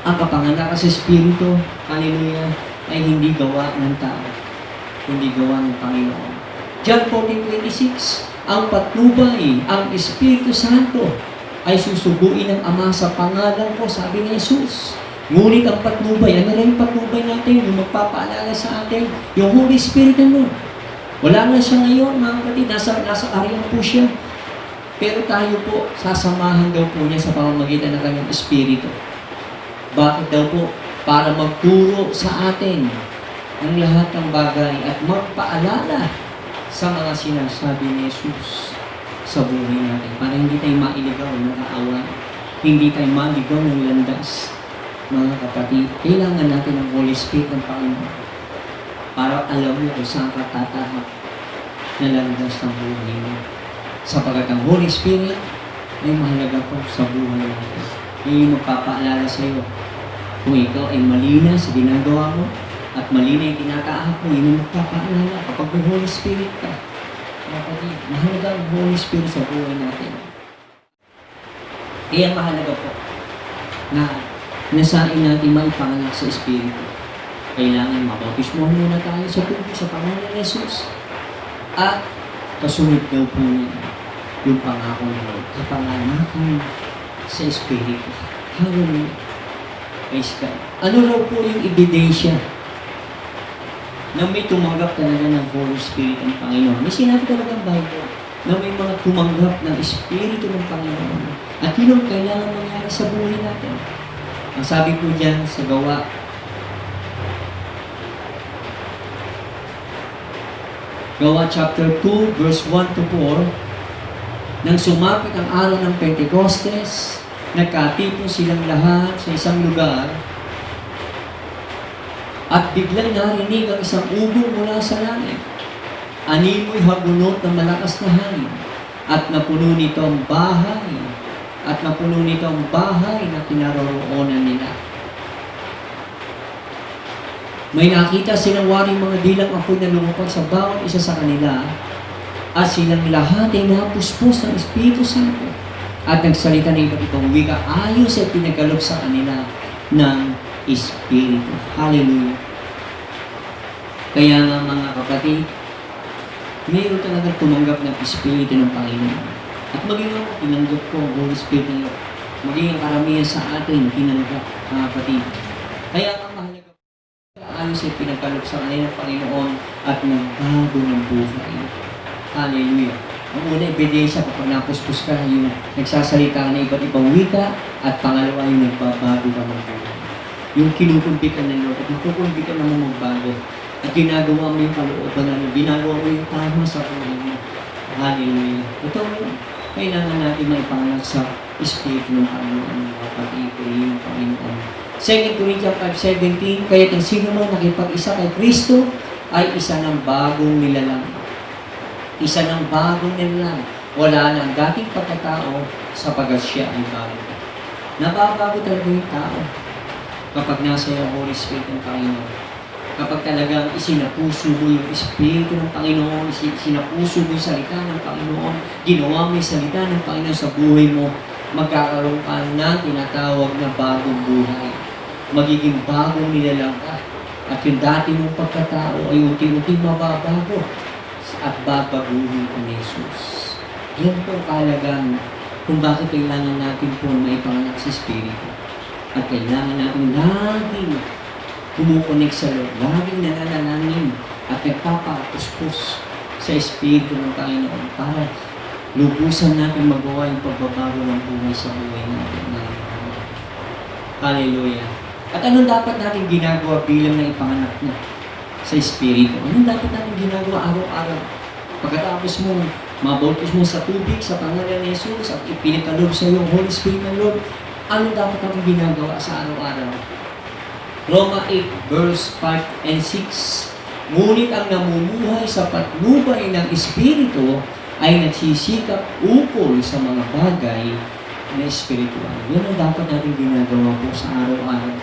S2: Ang kapanganakan sa Espiritu, hallelujah, ay hindi gawa ng tao, hindi gawa ng Panginoon. John 14:26, ang patnubay, ang Espiritu Santo ay susuguin ng Ama sa pangalan ko, sabi ni Jesus. Ngunit ang patnubay, ano rin yung patnubay natin? Yung magpapaalala sa atin, yung Holy Spirit ng Lord. Wala na siya ngayon, mga kapatid, nasa area po siya. Pero tayo po, sasamahan daw po niya sa pamamagitan ng kanyang Espiritu. Bakit daw po? Para magturo sa atin ng lahat ng bagay at magpaalala sa mga sinasabi ni Jesus. sa buhay natin para hindi tayo mailigaw ng kaawan, hindi tayo maligaw ng landas. Mga kapatid, kailangan natin ng Holy Spirit ng Panginoon para alam mo kung saan ka tatahak na landas ng buhay mo. Sapagat ang Holy Spirit ay mahalaga po sa buhay natin. Yun yung magpapaalala sa iyo. Kung ikaw ay mali na sa ginagawa mo at mali na yung tinatahak mo, yun yung magpapaalala kapag may Holy Spirit ka. Kapatid, mahalaga ang Holy Spirit sa buhay natin. Kaya mahalaga po na nasain natin maipanganak sa Espiritu. Kailangan mabautismohan muna tayo sa tubig sa pangalan ni Jesus. At kasunod daw po niya yung pangako ng Lord, kapanganakan sa Espiritu. Hallelujah. Praise God. Ano raw po yung ebidensya na may tumanggap talaga ng Holy Spirit ng Panginoon? May sinabi talaga ang Bible na may mga tumanggap ng Espiritu ng Panginoon. At yun ang kailangan mangyari sa buhay natin. Ang sabi po dyan sa Gawa, Gawa chapter 2, verse 1 to 4, nang sumapit ang araw ng Pentecostes, nagkatipon silang lahat sa isang lugar, at biglang narinig ang isang ugong mula sa langit. Animoy hagunot ng malakas na hangin, at napuno nito ang bahay, na kinaroroonan nila. May nakita silang waring mga dilang apoy na lumapag sa bawat isa sa kanila, at silang lahat ay napuspos ng Espiritu Santo at nagsalita ng iba't ibang wika ayon sa pinagkaloob sa kanila ng Espiritu. Hallelujah! Kaya nga mga kapatid, mayroon talaga tumanggap ng Espiritu ng Panginoon. At maging ako, tinanggap ko ang Holy Spirit ng Lord. Maging ang karamihan sa atin, tinanggap, mga kapatid. Kaya nga mahalaga ayon sa pinagkaloob sa kanila ng Panginoon at nagbago ng buhay. Hallelujah! Ang una, ebidensya kapag napuspos ka, yung nagsasalita ka ng iba't ibang wika, at pangalawa, yung nagbabago ka ng buhay. Yung kinukumpi ka ng Lord, at nakukumpi ka naman magbago. At ginagawa mo yung kalooban na, ginagawa mo yung tama sa buhay mo. Hallelujah! Ito, kailangan natin maipanganak sa Espiritu ng Panginoon, mga pag-ipunin ng Panginoon. 2 Corinthians 5:17, kaya't ang sino man nakipag-isa kay Kristo ay isa ng bagong nilalang. Isa ng bagong nilalang. Wala na ang dating pagkatao sapagat siya ay bago. Nababago talaga yung tao kapag nasa yung Holy Spirit ng Panginoon. Kapag talagang isinapuso mo yung Espiritu ng Panginoon, isinapuso mo yung salita ng Panginoon, ginawa mo yung salita ng Panginoon sa buhay mo, magkakaroon ka na tinatawag na bagong buhay. Magiging bagong nilalang ka. At yung dati mong pagkatao ay unti-unti mababago at babaguhin ka ni Jesus. Yan po kalagang kung bakit kailangan natin po maipanganak sa Espiritu. At kailangan natin laging kumukonek sa Lord, laging nananalangin at nagpapapuspos sa Espiritu ng Panginoon para lubusan natin magawa yung pagbabago ng buhay sa buhay natin. Hallelujah! At anong dapat natin ginagawa bilang na ipanganak na sa Espiritu? Anong dapat natin ginagawa araw-araw? Pagkatapos mo, mabautis mo sa tubig, sa pangalan ni Jesus, at ipinagkaloob sa iyo ang Holy Spirit ng Lord, anong dapat natin ginagawa sa araw-araw? Roma 8, verse 5 and 6. Ngunit ang namumuhay sa patnubay ng Espiritu ay nagsisikap ukol sa mga bagay na espiritual. Yan ang dapat natin ginagawa po sa araw-araw.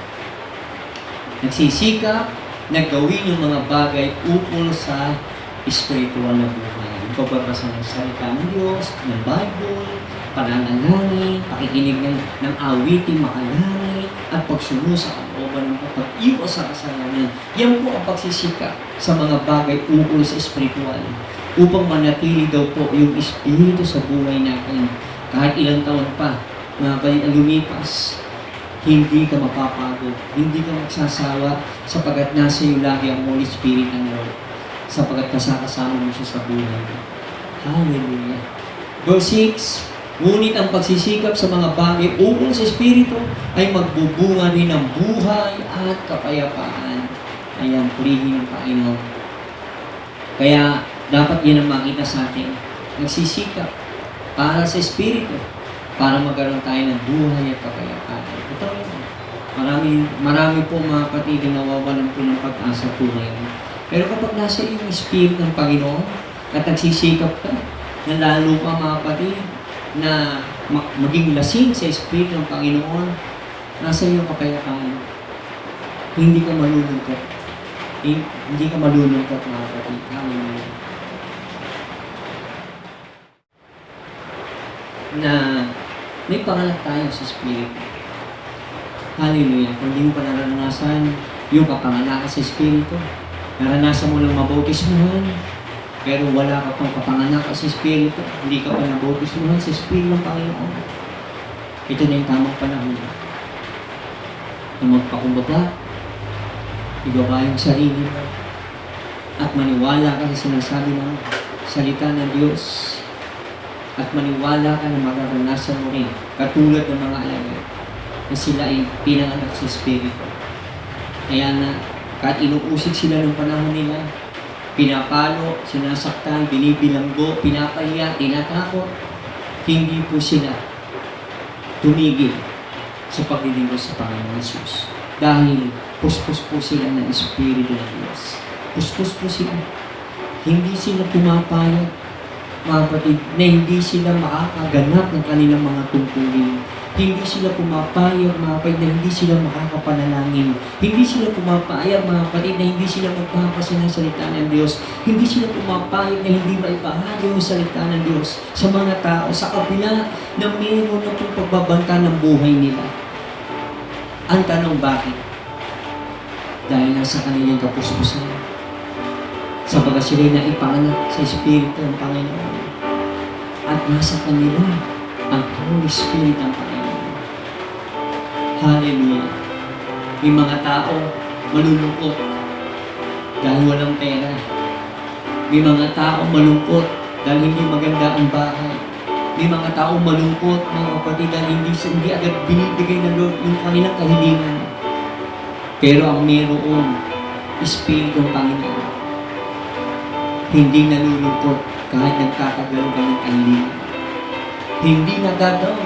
S2: Nagsisikap na gawin yung mga bagay ukol sa espiritual na buhay. Pagbabasa ng salita ng Diyos, ng Bible, pananalangin, pakikinig ng awiting makalangin, at pagsunod sa kalooban ng pag-iwas sa kasalanan. Yan po ang pagsisikap sa mga bagay ukol sa espiritual upang manatili daw po yung Espiritu sa buhay natin. Kahit ilang taon pa na lumipas, hindi ka mapapagod, hindi ka magsasawa sapagat nasa iyo lagi ang Holy Spirit ng Lord, sapagat kasakasama mo siya sa buhay mo. Hallelujah! Verse 6, ngunit ang pagsisikap sa mga bagay ukol sa Espiritu ay magbubunga rin ng buhay at kapayapaan. Ayan, purihin ng Panginoon. Kaya, dapat yan ang makita sa atin. Nagsisikap para sa Espiritu, para magkaroon tayo ng buhay at kapayapaan. Ito yun. Marami po mga kapatid na nawawalan po ng pag-asa po ngayon. Pero kapag nasa iyo yung Spirit ng Panginoon at nagsisikap ka, na lalo pa mga kapatid na maging lasing sa Espiritu ng Panginoon, nasa iyo ang kapayapaan. Hindi ka malulungkot. Hindi ka malulungkot mga kapatid. Hallelujah. Na may pangalan tayo sa Espiritu. Hallelujah. Kung hindi mo pa naranasan yung kapanganakan sa Espiritu, naranasan mo lang mabautismuhan, pero wala ka pang kapanganakan sa Espiritu, hindi ka pa nabautismuhan sa Espiritu ng Panginoon. Ito na yung tamang panahon na magpakumbaba, ibaba yung sarili mo, at maniwala ka sa sinasabi ng salita ng Diyos, at maniwala ka na mararanasan mo rin, katulad ng mga alagad, na sila ay pinanganak sa Espiritu. Kaya na, kahit inuusig sila ng panahon nila, pinapalo, sinasaktan, binibilanggo, pinapahiya, tinatakot, hindi po sila tumigil sa paglilingkod sa Panginoon Jesus. Dahil puspos po sila ng Espiritu ng Diyos. Puspos po sila. Hindi sila pumapayag, mga kapatid, na hindi sila makakaganap ng kanilang mga tungkulin. Hindi sila pumapayag, mga kapatid, na hindi sila makakapanalangin. Hindi sila pumapayag, mga kapatid, na hindi sila magpapasa ng salita ng Diyos. Hindi sila pumapayag na hindi maibahagi yung salita ng Diyos sa mga tao, sa kabila na mayroon na pong pagbabanta ng buhay nila. Ang tanong, bakit? Dahil nasa kanilang kapuspusan. Sabagat sila na ipanganak sa Espiritu ng Panginoon. At nasa kanila ang Holy Spirit ng Panginoon. Hallelujah. May mga tao malulungkot dahil walang pera. May mga tao malungkot dahil hindi maganda ang bahay. May mga tao malungkot, mga kapatid, dahil hindi agad binibigay ng Lord yung kanilang kahilingan. Pero ang mayroong Espiritu ng Panginoon, hindi nalulungkot kahit nagtatagal ka ng kahilingan. Hindi nagagawa.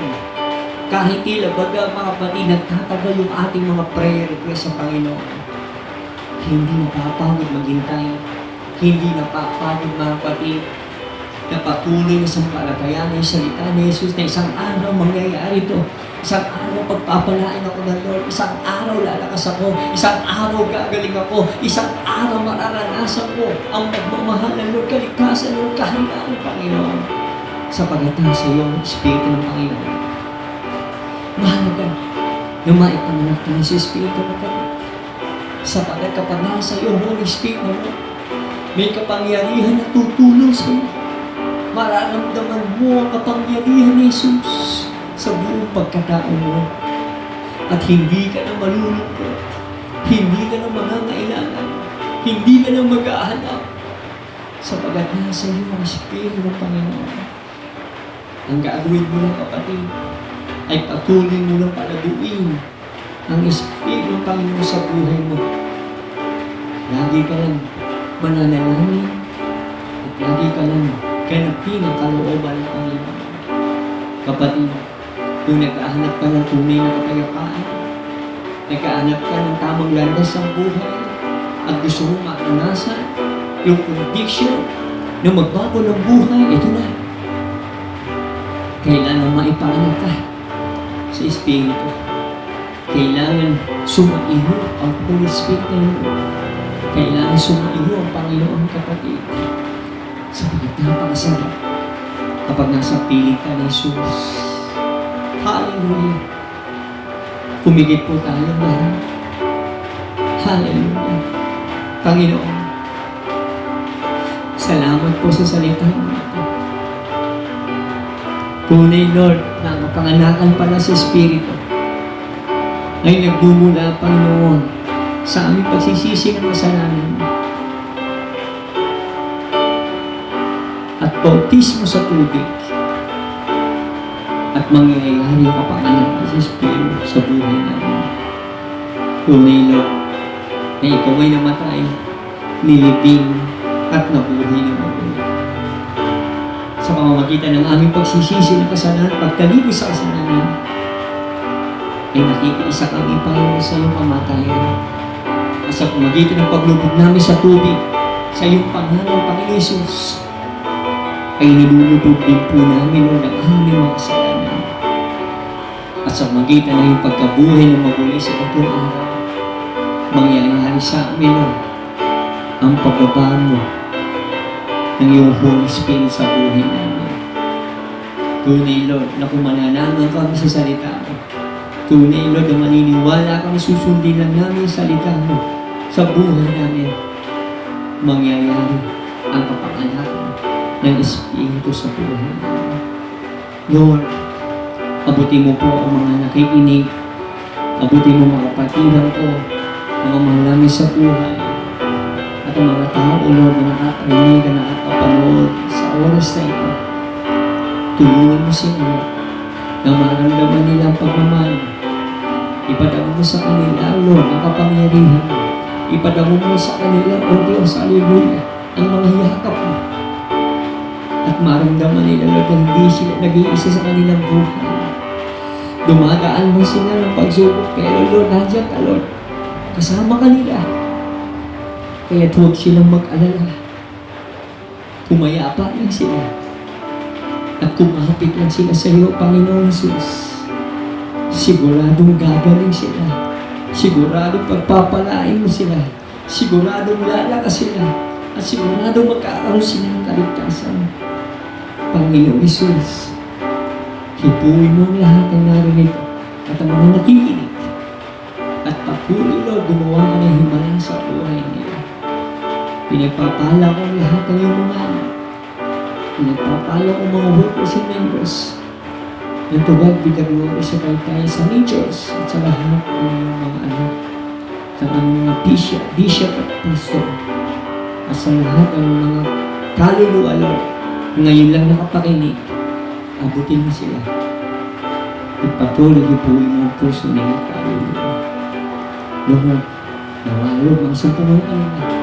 S2: Kahit tila baga mga kapatid, nagtatagal yung ating mga prayer request sa Panginoon. Hindi napapagod maghintay. Hindi napapagod mga kapatid na patuloy na sampalatayaan yung salita ni Jesus na isang araw mangyayari ito. Isang araw pagpapalain ako ng Lord. Isang araw lalakas ako. Isang araw gagaling ako. Isang araw mararanasan ko ang pagmamahal ng Lord, kalikasan ng kahilingan ng Panginoon. Sapagat nasa iyo ang Espiritu ng Panginoon. Mahalaga na maipanganak tayo sa Espiritu ng Panginoon. Sapagat kapag nasa iyo ang Holy Spirit ng Lord, may kapangyarihan na tutulong sa iyo. Mararamdaman mo ang kapangyarihan ni Jesus sa buong pagkatao mo. At hindi ka na malulungkot. Hindi ka na mangangailangan. Hindi ka na mag-ahanap. Sapagat nasa iyo ang Espiritu ng Panginoon. Ang gagawin mo lang, kapatid, ay patuloy mo lang palaguin ang Espiritu ng Panginoon sa buhay mo. Lagi ka lang mananalangin at lagi ka lang ganapin ang kalooban ng Panginoon. Kapatid, kung nagkahanap ka ng tunay na kapayapaan, nagkahanap ka ng tamang landas sa buhay, at gusto mo maranasan yung conviction na magbago ng buhay, ito na. Kailangan maipanganak ka sa Espiritu. Kailangan sumaiho ang Holy Spirit ng Lord. Kailangan sumaiho ang Panginoon, kapatid. Sapagat napakasarap kapag nasa piling ka ni Jesus. Hallelujah. Pumigit po tayo lahat. Hallelujah. Panginoon, salamat po sa salita mo ito. Tunay, Lord, na ang kapanganakan pala sa Espiritu ay nagbumula, Panginoon, sa aming pagsisisi ng kasalanan at bautismo sa tubig at mangyayari yung kapanganakan sa Espiritu sa buhay namin. Tunay, Lord, na ikaw ay namatay, nilibing, at nabuhay na mabuhay. sa pamamagitan ng aming pagsisisi ng kasalanan, pagkalibos sa kasalanan, ay nakikiisa kami, Panginoon, sa iyong kamatayan. At sa pamamagitan ng paglubog namin sa tubig, sa iyong pangalan, Panginoon Jesus, ay nilulubog din po namin, Lord, ang aming mga kasalanan. At sa pamamagitan ng iyong pagkabuhay ng maguli sa tatlong araw, mangyayari sa amin, Lord, ang pagbabaan mo ng iyong Holy Spirit sa buhay namin. Tunay, Lord, na kung mananaman kami sa salita mo, tunay, Lord, na maniniwala kami, susundin lang namin sa salita mo sa buhay namin, mangyayari ang kapanganakan ng Espiritu sa buhay namin. Lord, abutin mo po ang mga nakikinig, abutin mo mga kapatiran ko, mga mahal namin sa buhay, at ang mga tao, Lord, na nakakarinig, na nakakapanood sa oras na ito. Tulungan mo sila na maramdaman nila ang pagmamahal. Ipadamo mo sa kanila, Lord, ang kapangyarihan mo. Ipadamo mo sa kanila, O Diyos, hallelujah, ang mga yakap mo. At maramdaman nila, Lord, na hindi sila nag-iisa sa kanilang buhay. Dumadaan mo sila ng pagsubok, pero Lord, nandiyan ka, Lord. Kasama ka nila. Kaya huwag silang mag-alala. Kumayapa lang sila. At kumapit lang sila sa iyo, Panginoon Jesus. Siguradong gagaling sila. Siguradong pagpapalain mo sila. Siguradong lalakas sila. At siguradong magkakaroon sila ng kaligtasan. Panginoon Jesus, hipuin mo ang lahat ng narinig at ang mga nakikinig. At patuloy, Lord, gumawa ka ng himala sa buhay nila. Pinagpapala ko ang lahat ng iyong mga anak. Pinagpapala ko mga workers and members. And to God be the glory sa tayo sa angels at sa lahat ng iyong mga anak. Sa aming mga bishop at pastor. At sa lahat ng mga kaluluwa, Lord, ngayon lang nakapakinig, abutin mo sila. Ipatuloy ipuin mo ang puso nila kaluluwa. Lord, nawalog ang sumpungan kanila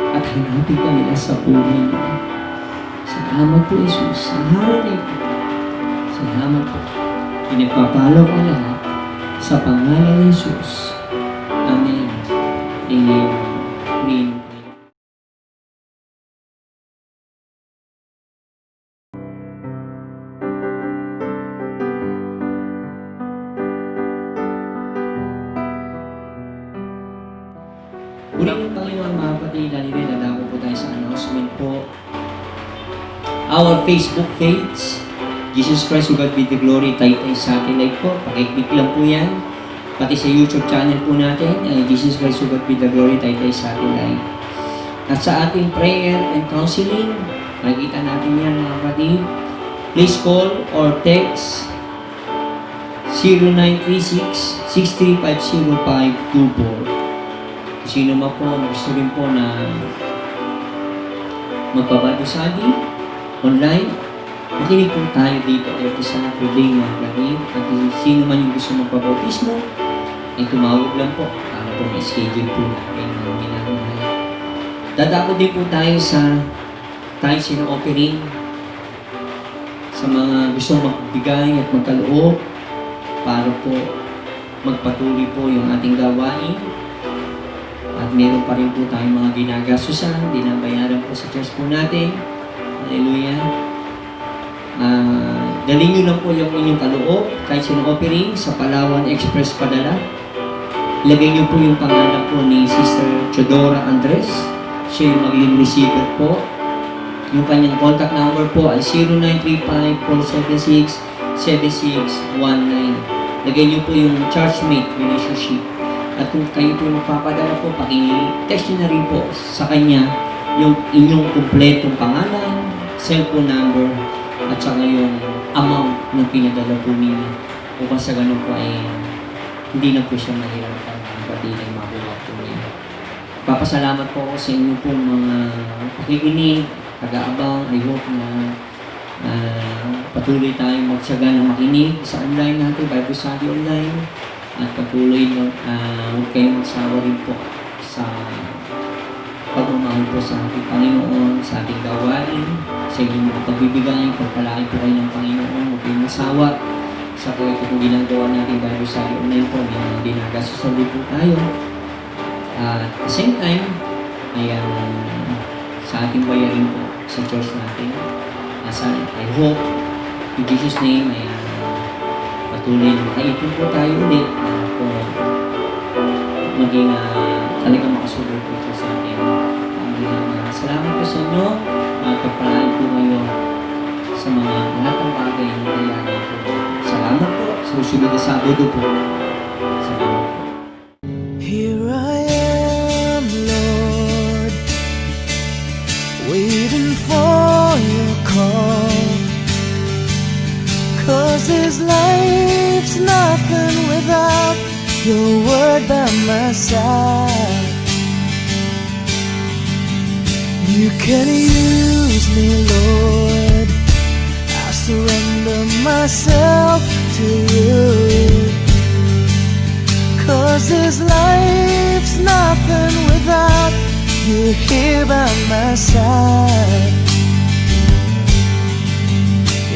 S2: at hanapin ka nila sa buhay nila. Salamat po, Jesus, sa araw na ito. Salamat po. Pinagpapalo ko lahat sa pangalan ni Jesus. Amen. Amen. Amen. Uli ng Panginoon, mga kapatid, nadako po tayo sa announcement po. Our Facebook page, Jesus Christ, God be the glory, Taytay Satellite po. Pakiclick lang po yan. Pati sa YouTube channel po natin, Jesus Christ, God be the glory, Taytay Satellite. At sa ating prayer and counseling, makikita natin yan, mga kapatid. Please call or text 0936-6350-524. Sino man po, gusto rin po na magpabadusadi online, makinig po tayo dito every Saturday mga kapatid. At sino man yung gusto magpabautismo, ay tumawag lang po para po may schedule po natin mga minamahal. Dadako din po tayo sa tithes and offering sa mga gusto magbigay at magkaloob para po magpatuloy po yung ating gawain. At meron pa rin po tayong mga ginagastusan, dinabayaran po sa church po natin. Hallelujah. Dalhin nyo lang po yung inyong kaloob, kahit sinong offering, sa Palawan Express Padala. Ilagay nyo po yung pangalan po ni Sister Chodora Andres. Siya yung magiging receiver po. Yung kanyang contact number po ay 0935-476-7619. Lagay nyo po yung churchmate relationship. At kung kayo po magpapadala po, paki-text nyo na rin po sa kanya yung inyong kumpletong pangalan, cellphone number, at saka yung amount ng pinadala po ninyo. Upang sa ganun po ay hindi na po siya mahirapan ang pati ng makuha po niya. Papasalamat po ako sa inyo po mga pakikinig, taga-abang. I hope na patuloy tayong magsaga na makinig sa online natin, Bible Study Online. At patuloy huwag kayong magsawa rin po sa pagmamahal po po sa ating Panginoon, sa ating gawain, sa inyong mga pagbibigay, pagpalain po kayo ng Panginoon, huwag kayong masawa. Sa po ito po ginagawa natin Bible Study Online po, may dinagasusan din po tayo. At the same time, ay sa ating bayarin po sa church natin. I hope, in Jesus' name, ay patuloy na makaipon po tayo ulit kung maging talagang makasunod po ito sa ating pamilya. Salamat po sa inyo at pagpalain po ngayon sa mga lahat ng bagay na kailangan po. Salamat po. Sa susunod na Sabado po. Salamat po.
S1: Here I am, Lord, waiting for your call. 'Cause this life's nothing without your word by my side. You can use me, Lord. I surrender myself to you. 'Cause this life's nothing without you here by my side.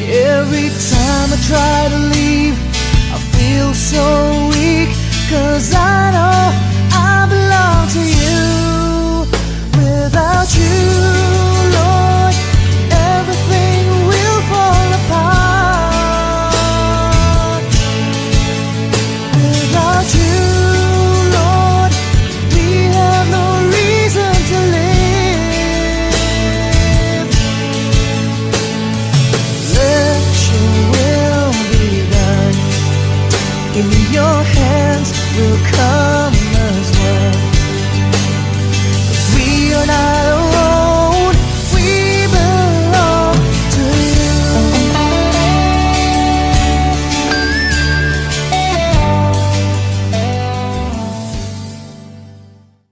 S1: Every time I try to